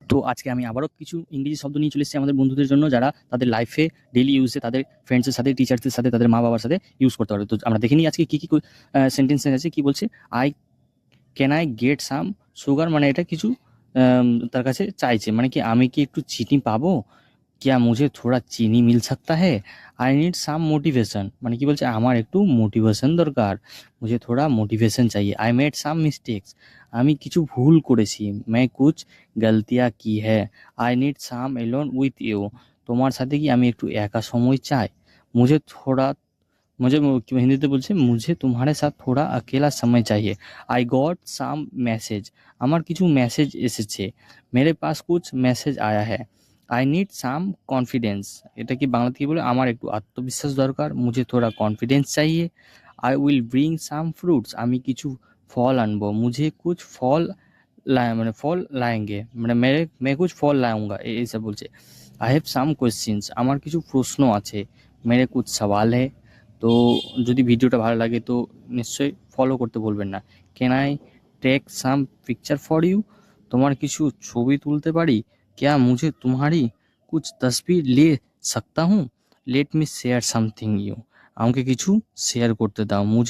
তো আজকে আমি আবারও কিছু ইংরেজি শব্দ নিয়ে চলে এসেছি আমাদের বন্ধুদের জন্য, যারা তাদের লাইফে ডেইলি ইউজে তাদের ফ্রেন্ডসের সাথে, টিচারদের সাথে, তাদের মা বাবার সাথে ইউজ করতে পারবে। তো আমরা দেখে নিই আজকে কী কী সেন্টেন্স আছে। কী বলছে? Can I get some sugar, মানে এটা কিছু তার কাছে চাইছে, মানে কি আমি কি একটু চিনি পাবো? क्या मुझे थोड़ा চিনি মিল सकता है? আই নিড সাম মোটিভেশন, মানে কি বলছে? আমার একটু মোটিভেশন দরকার, মুঝে থোড়া মোটিভেশন চাইয়ে। আই মেড সাম মিস্টেক্স, আমি কিছু ভুল করেছি। मैं कुछ गलतियाँ की है। I need some alone with you, তোমার সাথে কি আমি একটু একা সময় চাই। मुझे थोड़ा मुझे হিন্দিতে বলছে মুঝে তোমারে সাথ থোড়া अकेला समय चाहिए। आई गॉट সাম মেসেজ, আমার কিছু মেসেজ এসেছে। मेरे पास कुछ मैसेज आया है। আই নিড সাম কনফিডেন্স, এটা কি বাংলাতে কি বলে? আমার একটু আত্মবিশ্বাস দরকার। মুঝে থোড়া কনফিডেন্স চাইয়ে। I will bring some fruits, আমি কিছু ফল আনবো। মুঝে কুছ ফল মানে ফল লাएंगे, মানে মে কুছ ফল লাউঙ্গা, এইসব বলছে। আই হ্যাভ সাম কোয়েশ্চেন্স, আমার কিছু প্রশ্ন আছে। মেরে কুছ সওয়াল হে। তো যদি ভিডিওটা ভালো লাগে তো নিশ্চয়ই ফলো করতে বলবেন না। Can I take some picture for you, তোমার কিছু ছবি তুলতে পারি। क्या मुझे तुम्हारी कुछ तस्वीर ले सकता हूँ। Let me share something you, আমাকে কিছু শেয়ার করতে দাও। মুঝে